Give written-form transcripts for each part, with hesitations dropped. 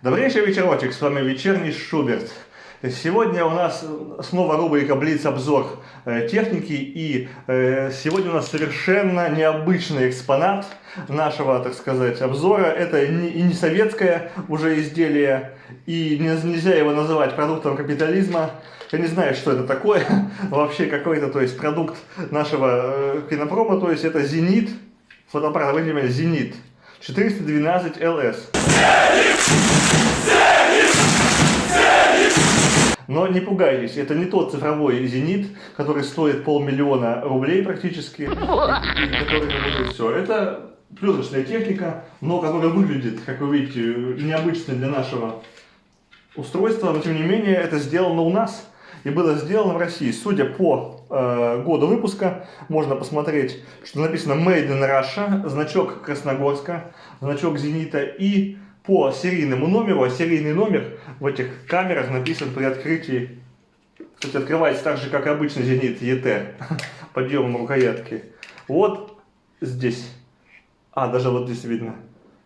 Добрейший вечерочек, с вами вечерний Шуберт. Сегодня у нас снова рубрика Блиц-обзор техники, и сегодня у нас совершенно необычный экспонат нашего, так сказать, обзора. Это и не советское уже изделие, и нельзя его называть продуктом капитализма. Я не знаю, что это такое, вообще какой-то, то есть продукт нашего кинопрома, то есть это Зенит, фотоаппарат, вы понимаете, Зенит 412 ЛС. Но не пугайтесь, это не тот цифровой Зенит, который стоит 500 000 рублей практически, и который будет все. Это пленочная техника, но которая выглядит, как вы видите, необычно для нашего устройства, но тем не менее это сделано у нас и было сделано в России. Судя по году выпуска, можно посмотреть, что написано Made in Russia, значок Красногорска, значок Зенита, и по серийному номеру, а серийный номер в этих камерах написан при открытии, кстати, открывается так же, как и обычный Зенит ЕТ, подъемом рукоятки. Вот здесь, даже вот здесь видно.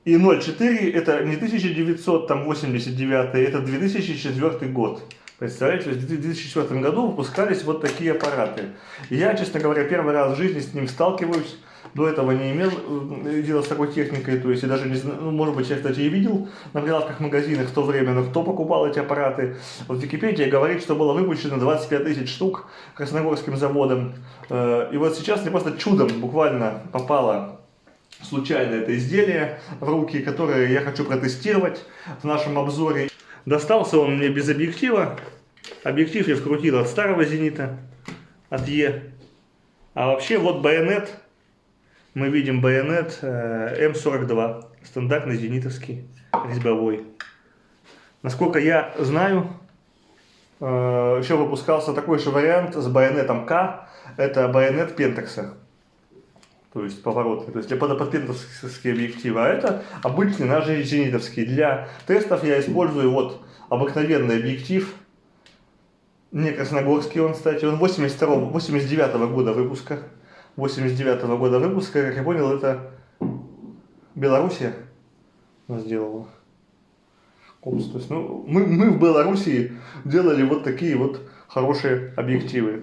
И 04 это не 1989, это 2004 год. Представляете, в 2004 году выпускались вот такие аппараты. И я, честно говоря, первый раз в жизни с ним сталкиваюсь. До этого не имел дела с такой техникой, то есть я даже не знаю, ну, может быть, я, кстати, и видел на прилавках в магазинах в то время, но кто покупал эти аппараты. Вот Википедия говорит, что было выпущено 25 000 штук красногорским заводом. И вот сейчас мне просто чудом буквально попало случайно это изделие в руки, которое я хочу протестировать в нашем обзоре. Достался он мне без объектива. Объектив я вкрутил от старого Зенита, от Е. А вообще вот байонет. Мы видим байонет М42, стандартный зенитовский, резьбовой. Насколько я знаю, еще выпускался такой же вариант с байонетом К. Это байонет Пентекса. То есть поворотный, то есть для подпентовские объективы. А это обычный наш зенитовский. Для тестов я использую вот обыкновенный объектив. Не красногорский он, кстати. Он 89-го года выпуска. 89-го года выпуска, как я понял, это Белоруссия сделала. То есть, ну, мы в Белоруссии делали вот такие вот хорошие объективы,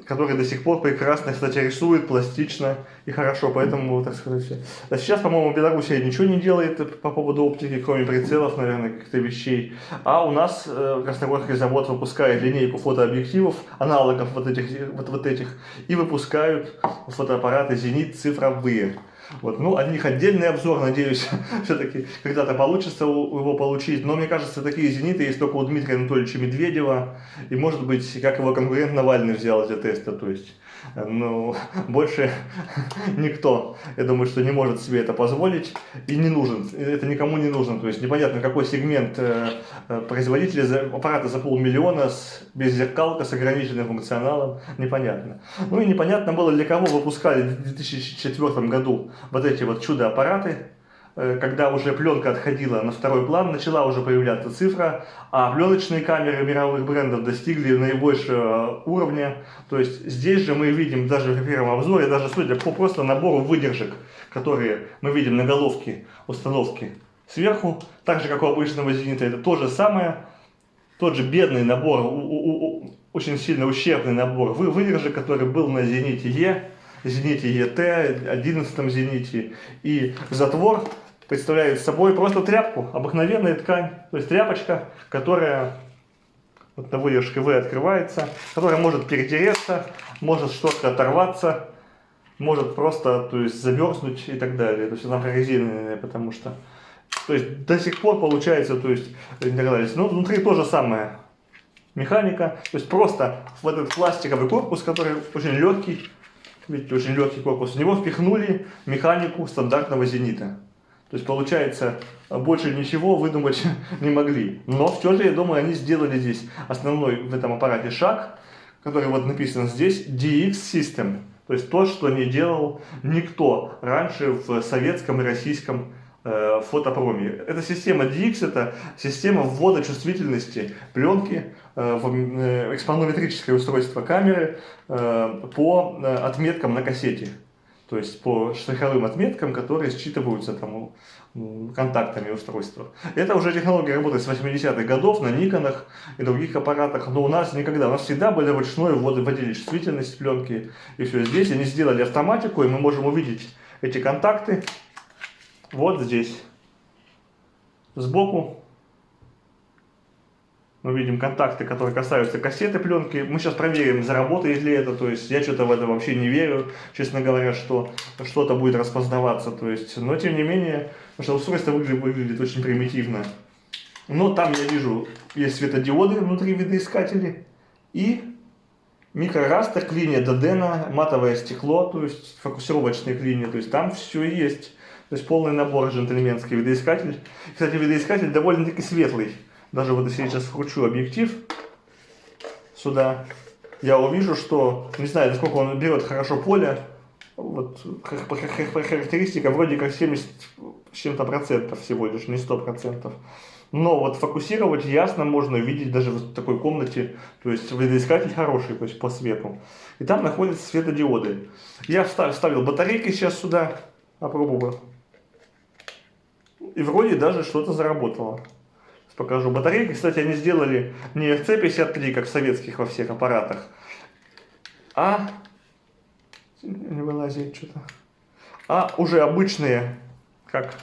которые до сих пор прекрасно, кстати, рисуют пластично и хорошо, поэтому, так сказать, а сейчас, по-моему, Белоруссия ничего не делает по поводу оптики, кроме прицелов, наверное, каких-то вещей, а у нас Красногорский завод выпускает линейку фотообъективов, аналогов вот этих, и выпускают фотоаппараты Зенит цифровые. Вот, ну, от них отдельный обзор, надеюсь, все-таки когда-то получится его получить. Но мне кажется, такие зениты есть только у Дмитрия Анатольевича Медведева. И, может быть, как его конкурент Навальный взял для теста. То есть, ну, больше никто, я думаю, что не может себе это позволить и не нужен. Это никому не нужно. То есть, непонятно, какой сегмент производителя аппарата за 500 000 без зеркалка, с ограниченным функционалом. Непонятно. Ну и непонятно было, для кого выпускали в 2004 году вот эти вот чудо-аппараты, когда уже пленка отходила на второй план, начала уже появляться цифра, а пленочные камеры мировых брендов достигли наибольшего уровня. То есть здесь же мы видим даже в первом обзоре, даже судя по просто набору выдержек, которые мы видим на головке установки сверху, так же как у обычного Зенита, это то же самое, тот же бедный набор, очень сильно ущербный набор выдержек, который был на Зените Е, Зените ЕТ, 11 Зените, и затвор представляет собой просто тряпку, обыкновенная ткань, то есть тряпочка, которая вот на выдержке В открывается, которая может перетереться, может что-то оторваться, может просто, то есть, замерзнуть и так далее. То есть она прорезиненная, потому что, то есть до сих пор получается, то есть, и так далее. Но внутри то же самое механика, то есть просто в этот пластиковый корпус, который очень легкий. Видите, очень легкий корпус. В него впихнули механику стандартного Зенита. То есть, получается, больше ничего выдумать не могли. Но все же, я думаю, они сделали здесь основной в этом аппарате шаг, который вот написан здесь, DX System. То есть, то, что не делал никто раньше в советском и российском фотопроме. Эта система DX, это система ввода чувствительности пленки в экспонометрическое устройство камеры по отметкам на кассете. То то есть по штриховым отметкам, которые считываются там контактами устройства. Это уже технология работает с 80-х годов на Никонах и других аппаратах, но у нас никогда, у нас всегда были ручной вводили чувствительность пленки, и все. Здесь они сделали автоматику, и мы можем увидеть эти контакты вот здесь, сбоку. Мы видим контакты, которые касаются кассеты пленки. Мы сейчас проверим, заработает ли это. То есть я что-то в это вообще не верю, честно говоря, что что-то будет распознаваться. То есть, но тем не менее, потому что устройство выглядит очень примитивно. Но там я вижу, есть светодиоды внутри видоискателей и микрорастер, линия Додена, матовое стекло, то есть фокусировочные линии. То есть там все есть. То есть полный набор джентльменский видоискатель. Кстати, видоискатель довольно-таки светлый. Даже вот если я сейчас вкручу объектив сюда, я увижу, что, не знаю, насколько он берет хорошо поле, вот по характеристикам вроде как 70 с чем-то процентов всего лишь, не 100%. Но вот фокусировать ясно можно увидеть даже в такой комнате, то есть видоискатель хороший, то есть по свету. И там находятся светодиоды. Я вставил батарейки сейчас сюда, попробую. И вроде даже что-то заработало. Покажу батарейки. Кстати, они сделали не RC53, как в советских во всех аппаратах, а не вылазит что-то, а уже обычные, как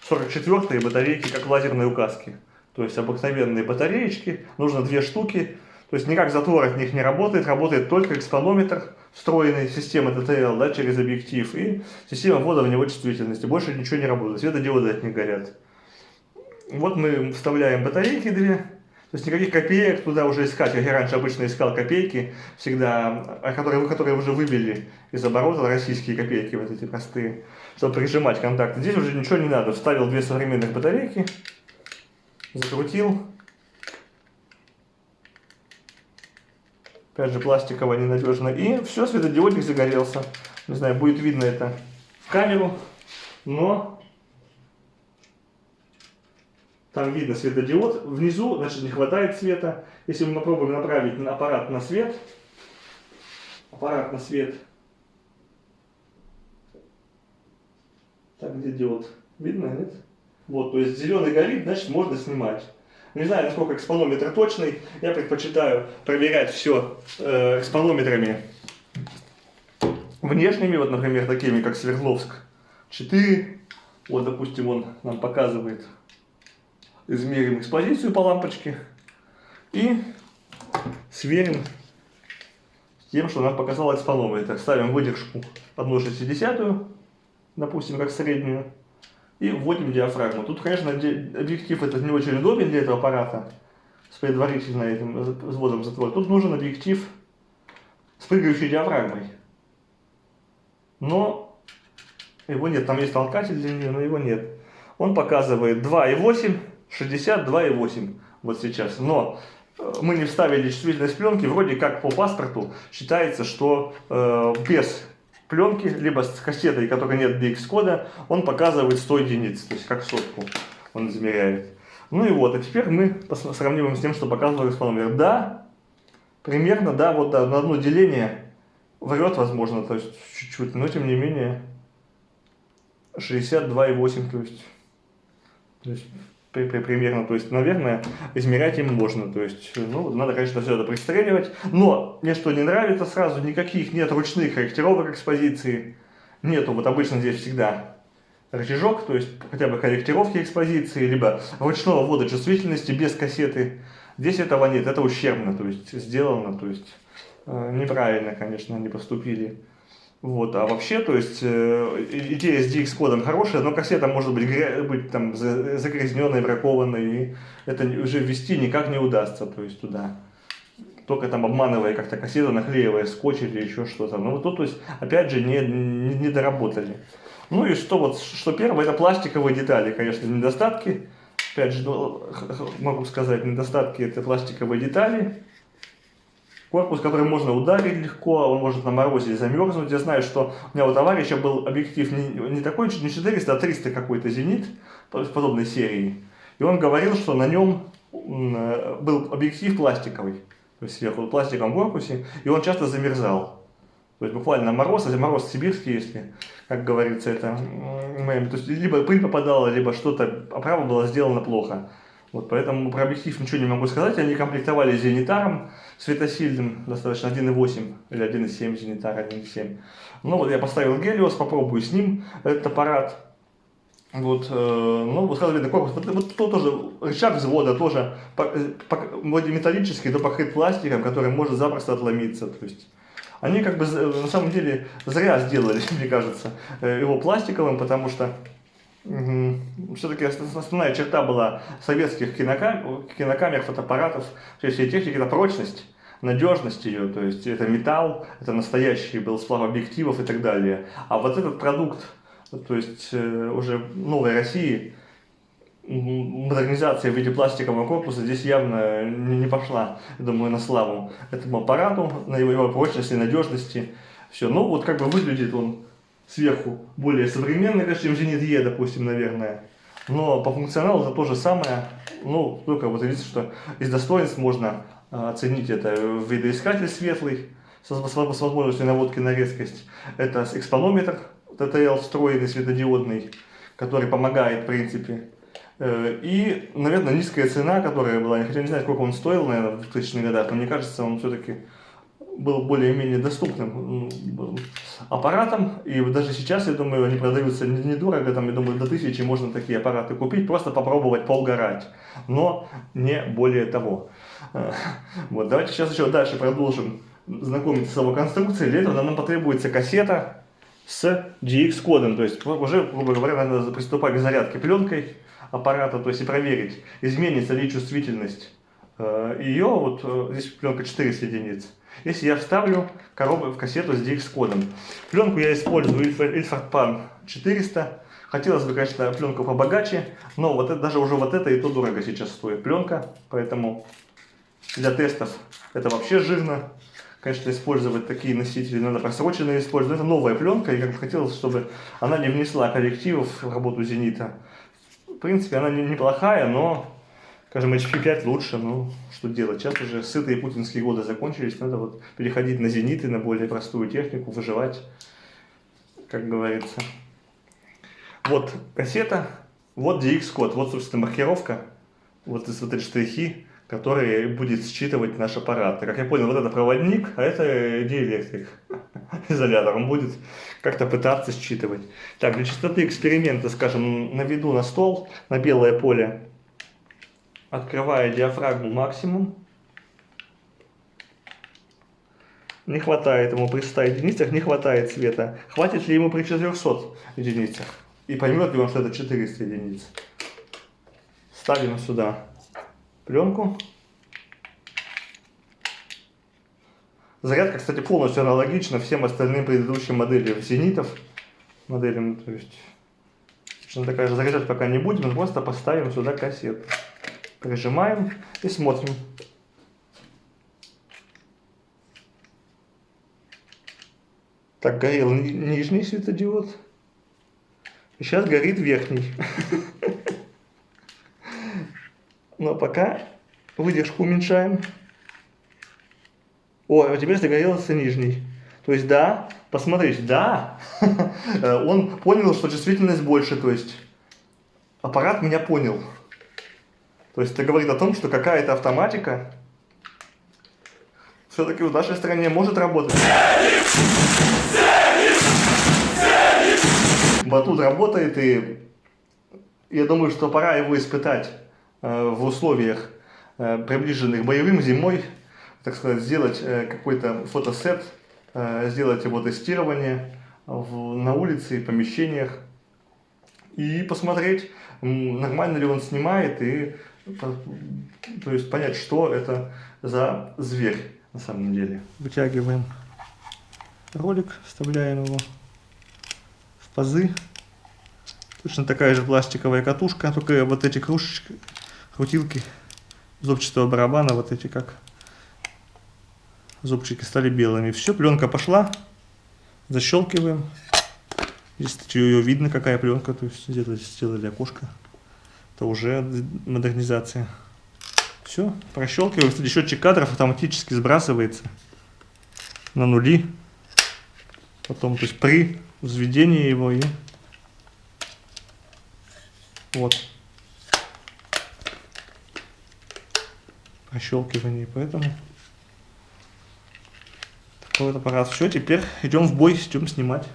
44-е батарейки, как лазерные указки. То есть обыкновенные батареечки, нужно 2 штуки. То есть никак затвор от них не работает, работает только экспонометр, встроенный система TTL, да, через объектив, и система ввода в него чувствительности. Больше ничего не работает, светодиоды от них горят. Вот мы вставляем батарейки 2, то есть никаких копеек туда уже искать, как я раньше обычно искал копейки, всегда, которые уже выбили из оборота, российские копейки, вот эти простые, чтобы прижимать контакты. Здесь уже ничего не надо, вставил 2 современных батарейки, закрутил, опять же пластиковая, ненадежно, и все, светодиодик загорелся. Не знаю, будет видно это в камеру, но... Там видно светодиод, внизу, значит, не хватает света. Если мы попробуем направить аппарат на свет, так, где диод? Видно, нет? Вот, то есть зеленый горит, значит, можно снимать. Не знаю, насколько экспонометр точный, я предпочитаю проверять все экспонометрами внешними, вот, например, такими, как Свердловск 4. Вот, допустим, он нам показывает. Измерим экспозицию по лампочке и сверим с тем, что нам показал экспонометр. Ставим выдержку 1/60, допустим, как среднюю, и вводим диафрагму. Тут, конечно, объектив этот не очень удобен для этого аппарата с предварительно этим вводом затвора. Тут нужен объектив с прыгающей диафрагмой. Но его нет, там есть толкатель для нее, но его нет. Он показывает 2,8. 62,8 вот сейчас. Но мы не вставили чувствительность пленки. Вроде как по паспорту считается, что без пленки, либо с кассетой, которой нет DX-кода, он показывает 100 единиц. То есть как сотку он измеряет. Ну и вот, а теперь мы сравниваем с тем, что показывал экспонометр. Да, примерно, да, вот да, на одно деление врет, возможно, то есть чуть-чуть, но тем не менее 62,8, то есть примерно, то есть, наверное, измерять им можно, то есть, ну, надо, конечно, все это пристреливать, но мне что не нравится сразу, никаких нет ручных корректировок экспозиции, нету, вот обычно здесь всегда рычажок, то есть, хотя бы корректировки экспозиции, либо ручного ввода чувствительности без кассеты, здесь этого нет, это ущербно, то есть, сделано, то есть, неправильно, конечно, они поступили. Вот, а вообще, то есть, идея с DX-кодом хорошая, но кассета может быть там загрязненной, бракованной, и это уже ввести никак не удастся, то есть, туда. Только там обманывая как-то кассету, наклеивая скотч или еще что-то. Ну, вот тут, то есть, опять же, не доработали. Ну, и что первое, это пластиковые детали, конечно, недостатки. Опять же, могу сказать, недостатки это пластиковые детали. Корпус, который можно ударить легко, он может на морозе замерзнуть. Я знаю, что у меня у товарища был объектив не такой, не 400, а 300 какой-то зенит, подобной серии. И он говорил, что на нем был объектив пластиковый, то есть сверху в пластиковом корпусе, и он часто замерзал. То есть буквально мороз, если мороз сибирский, если, как говорится, это, то есть либо пыль попадала, либо что-то, оправа была сделана плохо. Вот, поэтому про объектив ничего не могу сказать. Они комплектовали зенитаром светосильным, достаточно 1.8 или 1.7 зенитар, 1.7. Ну вот я поставил Гелиос, попробую с ним этот аппарат. Вот, ну, вот сразу видно корпус. Вот тут тоже рычаг взвода тоже вроде металлический, но покрыт пластиком, который может запросто отломиться. То есть они как бы на самом деле зря сделали, мне кажется, его пластиковым, потому что все-таки основная черта была советских кинокамер, фотоаппаратов, всей техники, это прочность, надежность ее, то есть это металл, это настоящий был сплав объективов и так далее. А вот этот продукт, то есть уже новой России, модернизация в виде пластикового корпуса здесь явно не пошла, я думаю, на славу этому аппарату, на его прочности, надежности. Все, ну вот как бы выглядит он сверху более современный, конечно, чем Зенит Е, допустим, наверное. Но по функционалу это то же самое. Ну, только вот видите, что из достоинств можно оценить это видоискатель светлый с возможностью наводки на резкость. Это экспонометр ТТЛ встроенный светодиодный, который помогает, в принципе. И, наверное, низкая цена, которая была, я хотя не знаю, сколько он стоил, наверное, в 2000-х годах, но мне кажется, он все-таки был более-менее доступным аппаратом, и даже сейчас, я думаю, они продаются недорого, там, я думаю, до 1000 можно такие аппараты купить, просто попробовать поугарать, но не более того. Вот, давайте сейчас еще дальше продолжим знакомиться с его конструкцией. Для этого нам потребуется кассета с GX-кодом, то есть уже, грубо говоря, надо приступать к зарядке пленкой аппарата, то есть и проверить, изменится ли чувствительность ее, вот здесь пленка 400 единиц. Если я вставлю коробку в кассету с DX-кодом. Пленку я использую Ilford Pan 400. Хотелось бы, конечно, пленку побогаче, но вот это, даже уже вот это и то дорого сейчас стоит пленка. Поэтому для тестов это вообще жирно. Конечно, использовать такие носители надо просроченно использовать. Это новая пленка, и как бы хотелось, чтобы она не внесла коррективов в работу Зенита. В принципе, она неплохая, но, скажем, HP5 лучше, ну, что делать. Сейчас уже сытые путинские годы закончились, надо вот переходить на Зениты, на более простую технику, выживать, как говорится. Вот кассета, вот DX-код, вот, собственно, маркировка, вот эти штрихи, которые будет считывать наш аппарат. Как я понял, вот это проводник, а это диэлектрик, изолятор, он будет как-то пытаться считывать. Так, для чистоты эксперимента, скажем, наведу на стол, на белое поле, открывая диафрагму максимум. Не хватает ему при 100 единицах, не хватает света. Хватит ли ему при 400 единицах? И поймет ли он, что это 400 единиц? Ставим сюда пленку. Зарядка, кстати, полностью аналогична всем остальным предыдущим моделям зенитов. Моделям, то есть, точно такая же. Заряжать пока не будем, просто поставим сюда кассету. Прижимаем и смотрим. Так, горел нижний светодиод. И сейчас горит верхний. Но пока выдержку уменьшаем. О, а теперь загорелся нижний. То есть, да, посмотрите, да, он понял, что чувствительность больше, то есть, аппарат меня понял. То есть, это говорит о том, что какая-то автоматика все-таки в нашей стране может работать. Батут работает, и я думаю, что пора его испытать в условиях, приближенных боевым зимой, так сказать, сделать какой-то фотосет, сделать его тестирование на улице и помещениях и посмотреть, нормально ли он снимает, и то есть понять, что это за зверь на самом деле. Вытягиваем ролик, вставляем его в пазы. Точно такая же пластиковая катушка, только вот эти кружечки, крутилки зубчатого барабана, вот эти как зубчики стали белыми. Все, пленка пошла, защелкиваем. Здесь ее видно, какая пленка, то есть сделали окошко. Это уже модернизация. Все, прощелкиваем. Кстати, счетчик кадров автоматически сбрасывается на нули. Потом, то есть при взведении его и вот прощелкивании, поэтому такой вот аппарат. Все, теперь идем в бой, идем снимать.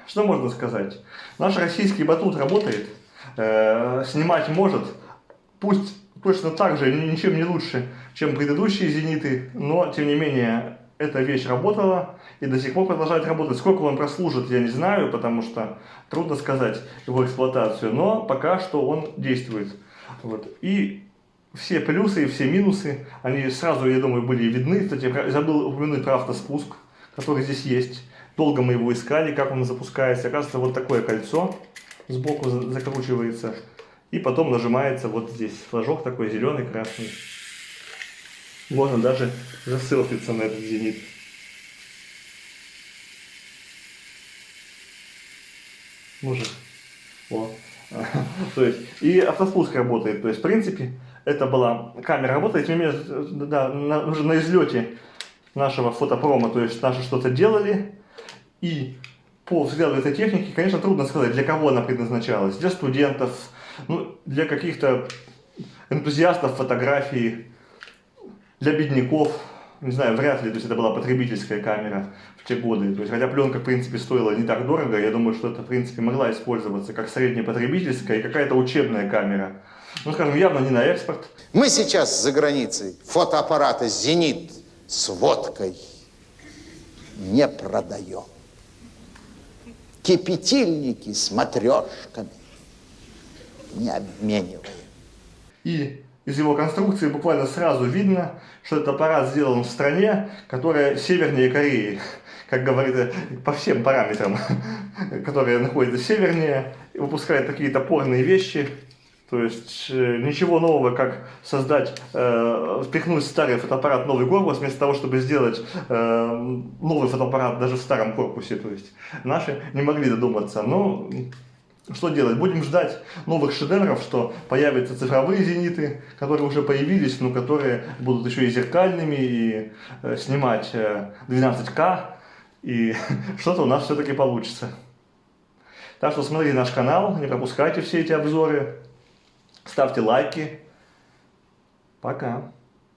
Что можно сказать? Наш российский батут работает, снимать может, пусть точно так же, ничем не лучше, чем предыдущие зениты, но тем не менее эта вещь работала и до сих пор продолжает работать. Сколько он прослужит, я не знаю, потому что трудно сказать его эксплуатацию, но пока что он действует. Вот. И все плюсы и все минусы, они сразу, я думаю, были видны. Кстати, я забыл упомянуть про автоспуск, который здесь есть. Долго мы его искали, как он запускается. Оказывается, вот такое кольцо сбоку закручивается. И потом нажимается вот здесь. Флажок такой зеленый, красный. Можно даже заселфиться на этот зенит. Может. Вот. То есть, и автоспуск работает. То есть, в принципе, это была камера работает. Да, уже на излете нашего фотопрома, то есть наши что-то делали. И по взгляду этой техники, конечно, трудно сказать, для кого она предназначалась. Для студентов, ну, для каких-то энтузиастов фотографии, для бедняков. Не знаю, вряд ли, то есть это была потребительская камера в те годы. То есть, хотя пленка, в принципе, стоила не так дорого, я думаю, что это, в принципе, могла использоваться как среднепотребительская и какая-то учебная камера. Ну, скажем, явно не на экспорт. Мы сейчас за границей фотоаппараты «Зенит» с водкой не продаем. Кипятильники с матрешками не обмениваем. И из его конструкции буквально сразу видно, что этот аппарат сделан в стране, которая севернее Кореи, как говорит, по всем параметрам, которая находится севернее, и выпускает такие топорные вещи. То есть ничего нового, как создать, впихнуть старый фотоаппарат в новый корпус, вместо того, чтобы сделать новый фотоаппарат даже в старом корпусе. То есть наши не могли додуматься. Но что делать? Будем ждать новых шедевров, что появятся цифровые зениты, которые уже появились, но которые будут еще и зеркальными, и снимать 12К, и что-то у нас все-таки получится. Так что смотрите наш канал, не пропускайте все эти обзоры. Ставьте лайки. Пока.